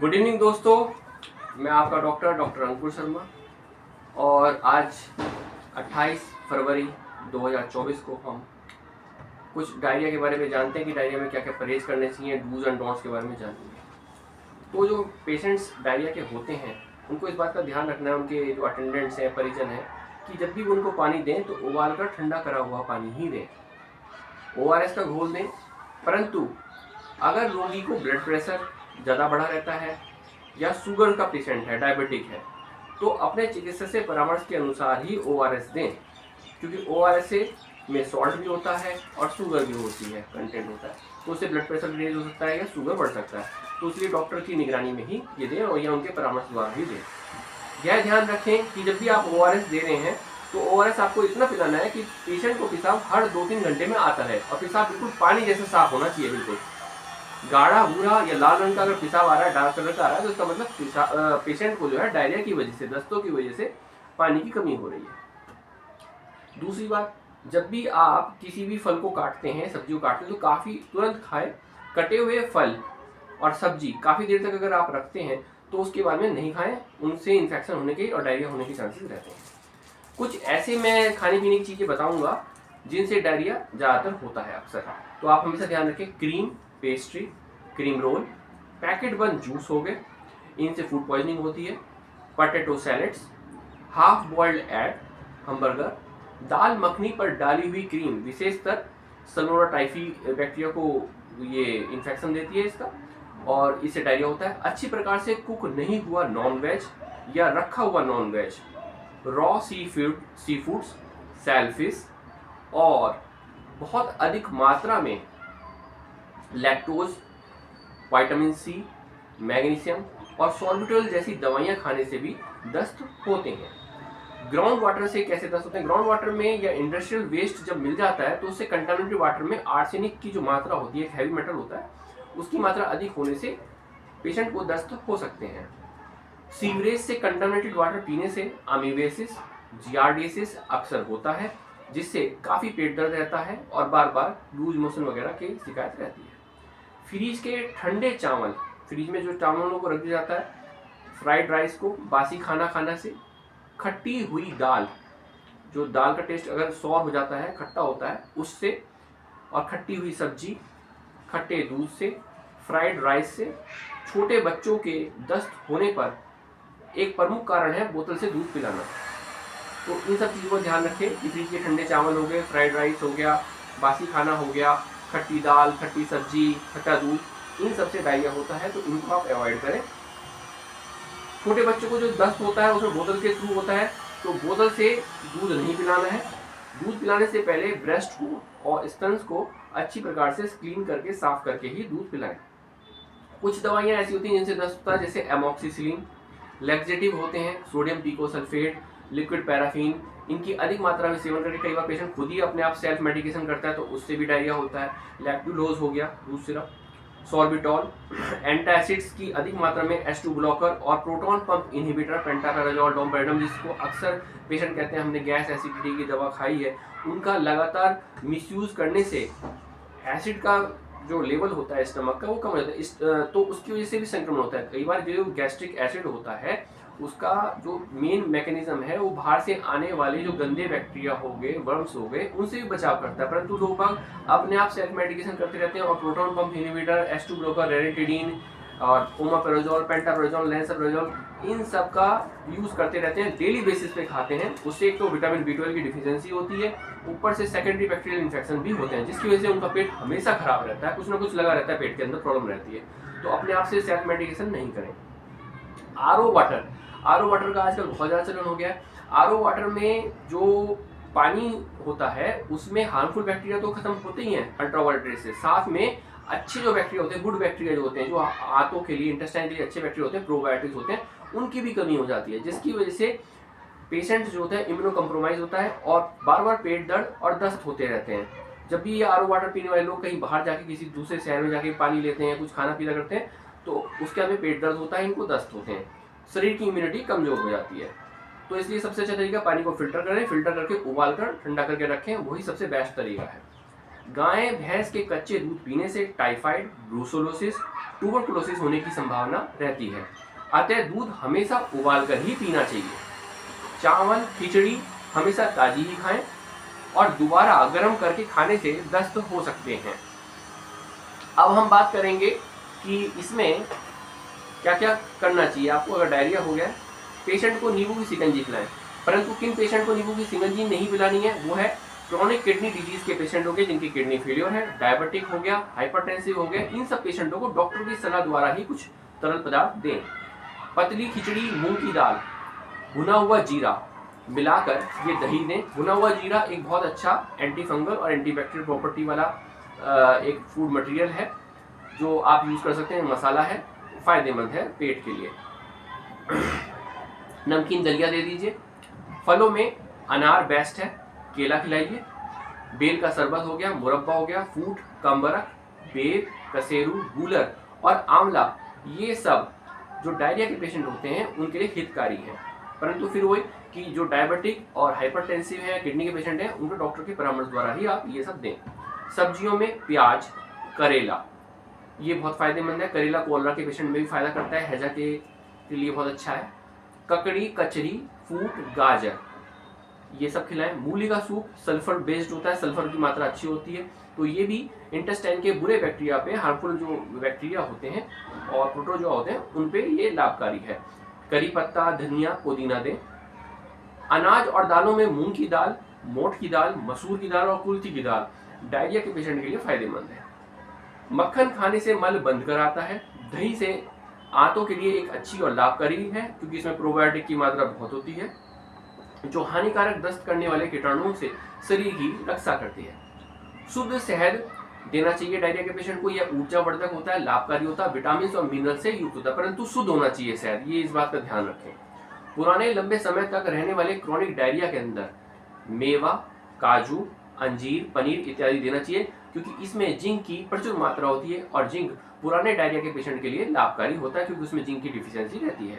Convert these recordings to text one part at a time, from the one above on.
Good evening दोस्तों, मैं आपका डॉक्टर अंकुर शर्मा। और आज 28 फरवरी 2024 को हम कुछ डायरिया के बारे में जानते हैं कि डायरिया में क्या क्या परहेज करने चाहिए, डूज एंड डोंट्स के बारे में जानेंगे। तो जो पेशेंट्स डायरिया के होते हैं उनको इस बात का ध्यान रखना है, उनके जो अटेंडेंट्स हैं, परिजन हैं, कि जब भी वो उनको पानी दें तो उबाल कर ठंडा करा हुआ पानी ही दें। ORS का घोल दें। परंतु अगर रोगी को ब्लड प्रेशर ज़्यादा बढ़ा रहता है या शुगर का पेशेंट है, डायबिटिक है, तो अपने चिकित्सक से परामर्श के अनुसार ही ORS दें, क्योंकि ORS में सॉल्ट भी होता है और शुगर भी होती है, कंटेंट होता है, तो उससे ब्लड प्रेशर रेज हो सकता है या शुगर बढ़ सकता है। तो इसलिए डॉक्टर की निगरानी में ही ये दें और या उनके परामर्श द्वारा ही दें। यह ध्यान रखें कि जब भी आप ORS दे रहे हैं तो ORS आपको इतना पिलाना है कि पेशेंट को पेशाब हर 2-3 घंटे में आता है और पेशाब बिल्कुल पानी जैसा साफ होना चाहिए। बिल्कुल गाढ़ा भूरा या लाल रंग का अगर पेशाब आ रहा है, डार्क कलर का आ रहा है, तो इसका मतलब पेशेंट को जो है डायरिया की वजह से, दस्तों की वजह से पानी की कमी हो रही है। दूसरी बात, जब भी आप किसी भी फल को काटते हैं, सब्जी को काटते हैं, तो काफ़ी तुरंत खाएं। कटे हुए फल और सब्जी काफ़ी देर तक अगर आप रखते हैं तो उसके बाद में नहीं खाएं, उनसे इन्फेक्शन होने के और डायरिया होने के चांसेस रहते हैं। कुछ ऐसे मैं खाने पीने की चीज़ें बताऊंगा जिनसे डायरिया ज़्यादातर होता है अक्सर। तो आप हमेशा ध्यान रखें, cream pastry, cream roll, packet बंद जूस हो गए, इनसे फूड पॉइजनिंग होती है। Potato salads, half boiled egg, hamburger, dal makhani पर डाली हुई क्रीम विशेषतर सल्मोनेला टाइफी बैक्टीरिया को ये इन्फेक्शन देती है इसका, और इससे डायरिया होता है। अच्छी प्रकार से कुक नहीं हुआ नॉन वेज या रखा हुआ non veg, raw seafoods, shellfish, और बहुत अधिक मात्रा में लैक्टोज, विटामिन सी, मैग्नीशियम और सॉर्बिटोल जैसी दवाइयां खाने से भी दस्त होते हैं। ग्राउंड वाटर से कैसे दस्त होते हैं? ग्राउंड वाटर में या इंडस्ट्रियल वेस्ट जब मिल जाता है तो उससे कंटामिनेटेड वाटर में आर्सेनिक की जो मात्रा होती है, हैवी मेटल होता है, उसकी मात्रा अधिक होने से पेशेंट को दस्त हो सकते हैं। सीवरेज से कंटामिनेटेड वाटर पीने से अमीबेसिस, जियार्डियसिस अक्सर होता है, जिससे काफ़ी पेट दर्द रहता है और बार बार लूज मोशन वगैरह की शिकायत रहती है। फ्रीज के ठंडे चावल, फ्रीज में जो चावलों को रख दिया जाता है, फ्राइड राइस को बासी खाना खाने से, खट्टी हुई दाल, जो दाल का टेस्ट अगर सौर हो जाता है, खट्टा होता है, उससे, और खट्टी हुई सब्जी, खट्टे दूध से, फ्राइड राइस से, छोटे बच्चों के दस्त होने पर एक प्रमुख कारण है बोतल से दूध पिलाना। तो इन सब चीज़ों को ध्यान रखें कि फ्रिज के ठंडे चावल हो गए, फ्राइड राइस हो गया, बासी खाना हो गया, खट्टी दाल, खट्टी सब्जी, खट्टा दूध, इन सब से डायरिया होता है, तो इनको आप अवॉइड करें। छोटे बच्चों को जो दस्त होता है उसमें बोतल के थ्रू होता है, तो बोतल से दूध नहीं पिलाना है। दूध पिलाने से पहले ब्रेस्ट को और स्तन्स को अच्छी प्रकार से क्लीन करके, साफ करके ही दूध पिलाएं। कुछ दवाइयाँ ऐसी होती हैं जिनसे दस्त होता है, जैसे एमॉक्सिसिलिन, लैक्सेटिव होते हैं, सोडियम पिकोसल्फेट, लिक्विड पैराफिन, इनकी अधिक मात्रा में सेवन करके कई बार पेशेंट खुद ही अपने आप सेल्फ मेडिकेशन करता है, तो उससे भी डायरिया होता है। लैक्टुलोज हो गया, दूध सिरप, सॉर्बिटॉल, एंटासिड्स की अधिक मात्रा में, H2 ब्लॉकर और प्रोटॉन पंप इनहिबिटर, पेंटापेराजोल, डोमपेरेडम, जिसको अक्सर पेशेंट कहते हैं हमने गैस एसिडिटी की दवा खाई है, उनका लगातार मिसयूज करने से एसिड का जो लेवल होता है स्टमक का वो कम हो जाता है, तो उसकी वजह से भी संक्रमण होता है। कई बार जो गैस्ट्रिक एसिड होता है उसका जो मेन मैकेनिज्म है वो बाहर से आने वाले जो गंदे बैक्टीरिया हो गए, वर्म्स हो गए, उनसे भी बचाव करता है, परंतु लोग अपने आप सेल्फ मेडिकेशन करते रहते हैं और proton pump inhibitor, H2 blocker, ranitidine और ओमापेराजोल, पेंटापेराजोल, लैंसोपेराजोल, इन सब का यूज़ करते रहते हैं, डेली बेसिस पे खाते हैं। उससे एक तो विटामिन B12 की डिफिशियंसी होती है, ऊपर से सेकेंडरी बैक्टीरियल इन्फेक्शन भी होते हैं, जिसकी वजह से उनका पेट हमेशा खराब रहता है, कुछ ना कुछ लगा रहता है, पेट के अंदर प्रॉब्लम रहती है। तो अपने आप से सेल्फ मेडिकेशन नहीं करें। आरओ वाटर का आजकल बहुत ज़्यादा चलन हो गया है। आरओ वाटर में जो पानी होता है उसमें हार्मफुल बैक्टीरिया तो खत्म होते ही हैं अल्ट्रावायलेट रेज से, साथ में अच्छे जो बैक्टीरिया होते हैं, गुड बैक्टीरिया जो होते हैं, जो आंतों के लिए, इंटेस्टाइन के लिए अच्छे बैक्टीरिया होते हैं, प्रोबायोटिक्स होते हैं, उनकी भी कमी हो जाती है, जिसकी वजह से पेशेंट जो होता है इम्यूनो कम्प्रोमाइज होता है और बार बार पेट दर्द और दस्त होते रहते हैं। जब भी ये आरओ वाटर पीने वाले लोग कहीं बाहर जाके किसी दूसरे शहर में जाके पानी लेते हैं, कुछ खाना पीना करते हैं, तो उसके बाद में पेट दर्द होता है, इनको दस्त होते हैं, शरीर की इम्यूनिटी कमजोर हो जाती है। तो इसलिए सबसे अच्छा तरीका पानी को फिल्टर करें, फिल्टर करके उबाल कर ठंडा करके रखें, वही सबसे बेस्ट तरीका है। गाय भैंस के कच्चे दूध पीने से टाइफाइड, ब्रूसेलोसिस, ट्यूबरकुलोसिस होने की संभावना रहती है। अतः दूध हमेशा उबाल कर ही पीना चाहिए। चावल, खिचड़ी हमेशा ताजी ही खाएं और दोबारा गर्म करके खाने से दस्त हो सकते हैं। अब हम बात करेंगे कि इसमें क्या क्या करना चाहिए आपको अगर डायरिया हो गया। पेशेंट को नींबू की शिकंजी पिलाएं, परंतु किन पेशेंट को नींबू की शिकंजी नहीं पिलानी है, वो है क्रॉनिक किडनी डिजीज के पेशेंट हो गए जिनकी किडनी फेलियर है, डायबिटिक हो गया, हाइपरटेंसिव हो गया। इन सब पेशेंटों को डॉक्टर की सलाह द्वारा ही कुछ तरल पदार्थ दें। पतली खिचड़ी, मूंग की दाल, भुना हुआ जीरा मिलाकर ये दही दें। भुना हुआ जीरा एक बहुत अच्छा एंटी फंगल और एंटीबैक्टीरियल प्रॉपर्टी वाला एक फूड मटेरियल है जो आप यूज कर सकते हैं। मसाला है, फायदेमंद है पेट के लिए। नमकीन दलिया दे दीजिए। फलों में अनार बेस्ट है, केला खिलाइए। बेल का शरबत हो गया, मुरब्बा हो गया, फूट, कम्बरक, बेर, कसेरू, गूलर और आंवला, ये सब जो डायरिया के पेशेंट होते हैं उनके लिए हितकारी है। परंतु फिर वही कि जो डायबिटिक और हाइपरटेंसिव है, किडनी के पेशेंट हैं, उनको डॉक्टर के परामर्श द्वारा ही आप ये सब दें। सब्जियों में प्याज, करेला ये बहुत फायदेमंद है। करेला कोलरा के पेशेंट में भी फायदा करता है, हैजा के लिए बहुत अच्छा है। ककड़ी, कचरी, फूट, गाजर ये सब खिलाएं। मूली का सूप सल्फर बेस्ड होता है, सल्फर की मात्रा अच्छी होती है, तो ये भी इंटेस्टाइन के बुरे बैक्टीरिया पे, हार्मफुल जो बैक्टीरिया होते हैं और प्रोटोजोआ होते हैं उन पे ये लाभकारी है। करी पत्ता, धनिया, पुदीना दें। अनाज और दालों में मूंग की दाल, मोठ की दाल, मसूर की दाल और कुल्थी की दाल डायरिया के पेशेंट के लिए फायदेमंद है। मक्खन खाने से मल बंद कर आता है। दही से आंतों के लिए एक अच्छी और लाभकारी है क्योंकि इसमें प्रोबायोटिक की मात्रा बहुत होती है जो हानिकारक दस्त करने वाले कीटाणुओं से शरीर की रक्षा करती है। शुद्ध शहद देना चाहिए डायरिया के पेशेंट को। यह ऊर्जावर्धक होता है, लाभकारी होता है, विटामिन और मिनरल से युक्त होता है, परंतु शुद्ध होना चाहिए शहद, ये इस बात का ध्यान रखें। पुराने लंबे समय तक रहने वाले क्रॉनिक डायरिया के अंदर मेवा, काजू, अंजीर, पनीर इत्यादि देना चाहिए क्योंकि इसमें जिंक की प्रचुर मात्रा होती है और जिंक पुराने डायरिया के पेशेंट के लिए लाभकारी होता है क्योंकि उसमें जिंक की डिफिशियंसी रहती है।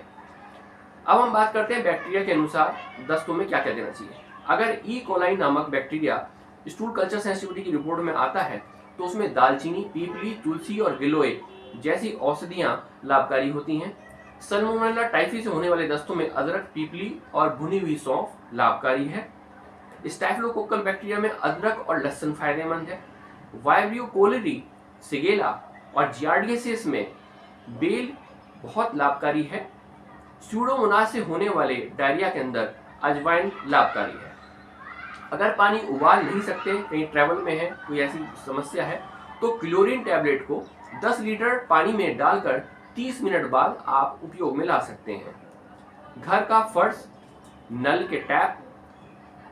अब हम बात करते हैं बैक्टीरिया के अनुसार दस्तों में क्या क्या देना चाहिए। अगर ई कोलाई नामक बैक्टीरिया स्टूल कल्चर सेंसिटिविटी की रिपोर्ट में आता है तो उसमें दालचीनी, पीपली, तुलसी और गिलोय जैसी औषधियां लाभकारी होती हैं। सल्मोनेला टाइफी से होने वाले दस्तों में अदरक, पीपली और भुनी हुई सौंफ लाभकारी है। स्टैफिलोकोकल बैक्टीरिया में अदरक और लहसुन फायदेमंद है। वाइब्रियो कोलेरी, सिगेला और जियार्डियसिस में बेल बहुत लाभकारी है। स्यूडोमोनास से होने वाले डायरिया के अंदर अजवाइन लाभकारी है। अगर पानी उबाल नहीं सकते, कहीं ट्रैवल में है, कोई ऐसी समस्या है, तो क्लोरीन टैबलेट को 10 लीटर पानी में डालकर 30 मिनट बाद आप उपयोग में ला सकते हैं। घर का फर्श, नल के टैप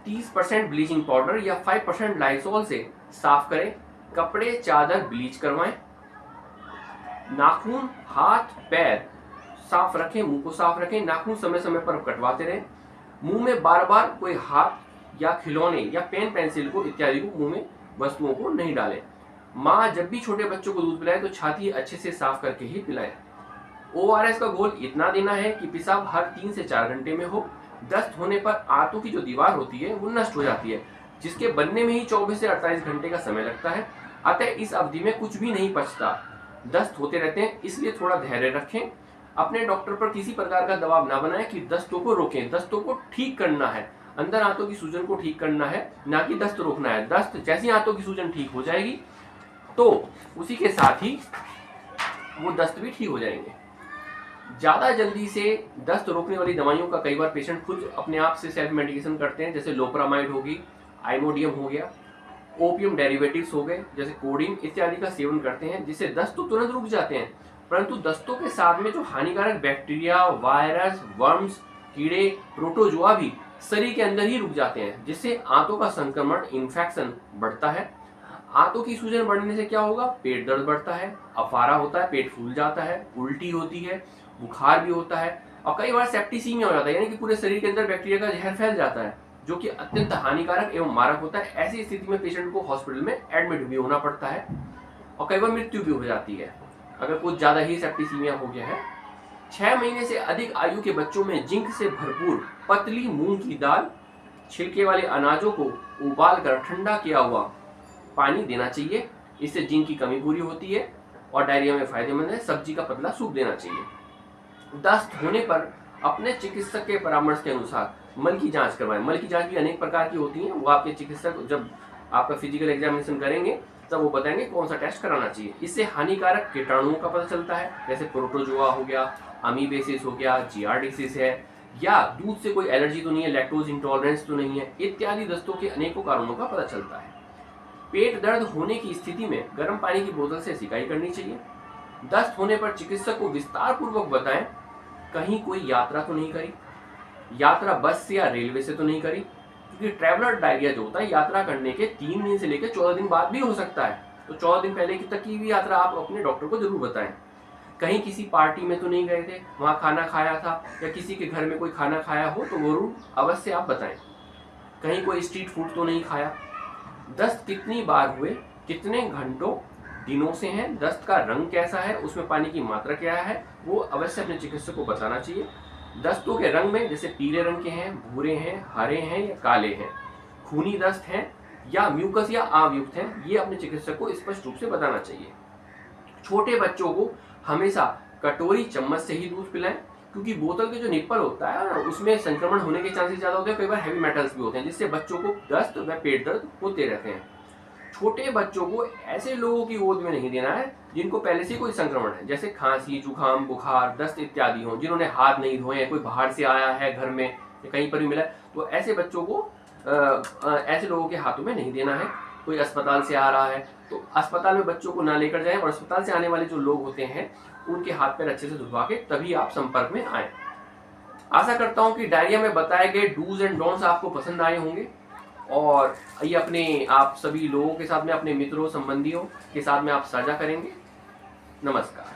30% ब्लीचिंग पाउडर या 5% लाइसोल से साफ करें। कपड़े, चादर ब्लीच करवाएं। नाखून, हाथ, पैर साफ रखें, मुंह को साफ रखें। नाखून समय समय पर कटवाते रहें। मुंह में बार बार कोई हाथ या खिलौने या पेन पेंसिल को इत्यादि को मुंह में वस्तुओं को नहीं डालें। माँ जब भी छोटे बच्चों को दूध पिलाए तो छाती अच्छे से साफ करके ही पिलाएं। ORS का घोल इतना देना है कि पेशाब हर 3 से 4 घंटे में हो। दस्त होने पर आंतों की जो दीवार होती है वो नष्ट हो जाती है जिसके बनने में ही 24 से 48 घंटे का समय लगता है। अतः इस अवधि में कुछ भी नहीं पचता, दस्त होते रहते हैं, इसलिए थोड़ा धैर्य रखें। अपने डॉक्टर पर किसी प्रकार का दबाव ना बनाएं कि दस्तों को रोकें। दस्तों को ठीक करना है, अंदर आंतों की सूजन को ठीक करना है, ना कि दस्त रोकना है। दस्त जैसी आंतों की सूजन ठीक हो जाएगी तो उसी के साथ ही वो दस्त भी ठीक हो जाएंगे। ज़्यादा जल्दी से दस्त रोकने वाली दवाइयों का कई बार पेशेंट खुद अपने आप से सेल्फ मेडिकेशन करते हैं, जैसे लोपरामाइड होगी, आइमोडियम हो गया, ओपियम डेरिवेटिव्स हो गए जैसे कोडीन इत्यादि का सेवन करते हैं, जिससे दस्त तो तुरंत रुक जाते हैं, परंतु दस्तों के साथ में जो हानिकारक बैक्टीरिया, वायरस, वर्म्स, कीड़े, प्रोटोजोआ भी शरीर के अंदर ही रुक जाते हैं, जिससे आंतों का संक्रमण, इन्फेक्शन बढ़ता है। आंतों की सूजन बढ़ने से क्या होगा? पेट दर्द बढ़ता है, अफारा होता है, पेट फूल जाता है, उल्टी होती है, बुखार भी होता है और कई बार सेप्टिसीमिया हो जाता है, यानी कि पूरे शरीर के अंदर बैक्टीरिया का जहर फैल जाता है जो कि अत्यंत हानिकारक एवं मारक होता है। ऐसी स्थिति में पेशेंट को हॉस्पिटल में एडमिट भी होना पड़ता है और कई बार मृत्यु भी हो जाती है अगर कुछ ज़्यादा ही सेप्टिसीमिया हो गया है। 6 महीने से अधिक आयु के बच्चों में जिंक से भरपूर पतली मूंग की दाल, छिलके वाले अनाजों को उबाल कर ठंडा किया हुआ पानी देना चाहिए, इससे जिंक की कमी पूरी होती है और डायरिया में फायदेमंद है। सब्जी का पतला सूप देना चाहिए। दस्त होने पर अपने चिकित्सक के परामर्श के अनुसार मल की जांच करवाएं। मल की जांच भी अनेक प्रकार की होती है, वो आपके चिकित्सक जब आपका फिजिकल एग्जामिनेशन करेंगे तब वो बताएंगे कौन सा टेस्ट कराना चाहिए। इससे हानिकारक कीटाणुओं का पता चलता है, जैसे प्रोटोजोआ हो गया, अमीबेसिस हो गया, जियार्डिसिस है, या दूध से कोई एलर्जी तो नहीं है, लैक्टोज इंटॉलरेंस तो नहीं है, इत्यादि दस्तों के अनेकों कारणों का पता चलता है। पेट दर्द होने की स्थिति में गर्म पानी की बोतल से सिकाई करनी चाहिए। दस्त होने पर चिकित्सक को विस्तार पूर्वक बताएं कहीं कोई यात्रा तो नहीं करी, यात्रा बस से या रेलवे से तो नहीं करी, क्योंकि ट्रैवलर डायरिया जो होता है यात्रा करने के 3 दिन से लेकर 14 दिन बाद भी हो सकता है। तो 14 दिन पहले की तक की भी यात्रा आप अपने डॉक्टर को जरूर बताएं। कहीं किसी पार्टी में तो नहीं गए थे, वहां खाना खाया था, या किसी के घर में कोई खाना खाया हो तो जरूर अवश्य आप बताएं। कहीं कोई स्ट्रीट फूड तो नहीं खाया। दस्त कितनी बार हुए, कितने घंटों दिनों से हैं, दस्त का रंग कैसा है, उसमें पानी की मात्रा क्या है, वो अवश्य अपने चिकित्सक को बताना चाहिए। दस्तों के रंग में जैसे पीले रंग के हैं, भूरे हैं, हरे हैं या काले हैं, खूनी दस्त हैं या म्यूकस या आमयुक्त हैं, ये अपने चिकित्सक को स्पष्ट रूप से बताना चाहिए। छोटे बच्चों को हमेशा कटोरी चम्मच से ही दूध पिलाएं, क्योंकि बोतल के जो निप्पल होता है उसमें संक्रमण होने के चांसेस ज़्यादा होते हैं, कई बार हैवी मेटल्स भी होते हैं, जिससे बच्चों को दस्त व पेट दर्द होते रहते हैं। छोटे बच्चों को ऐसे लोगों की गोद में नहीं देना है जिनको पहले से कोई संक्रमण है, जैसे खांसी, जुकाम, बुखार, दस्त इत्यादि हो, जिन्होंने हाथ नहीं धोए हैं, कोई बाहर से आया है घर में या कहीं पर भी मिला, तो ऐसे बच्चों को ऐसे लोगों के हाथों में नहीं देना है। कोई अस्पताल से आ रहा है तो अस्पताल में बच्चों को ना लेकर जाएं, और अस्पताल से आने वाले जो लोग होते हैं उनके हाथ पैर अच्छे से धुलवा के तभी आप संपर्क में आए। आशा करता हूं कि डायरिया में बताए गए डूज एंड डोंट्स आपको पसंद आए होंगे, और ये अपने आप सभी लोगों के साथ में, अपने मित्रों संबंधियों के साथ में आप साझा करेंगे। नमस्कार।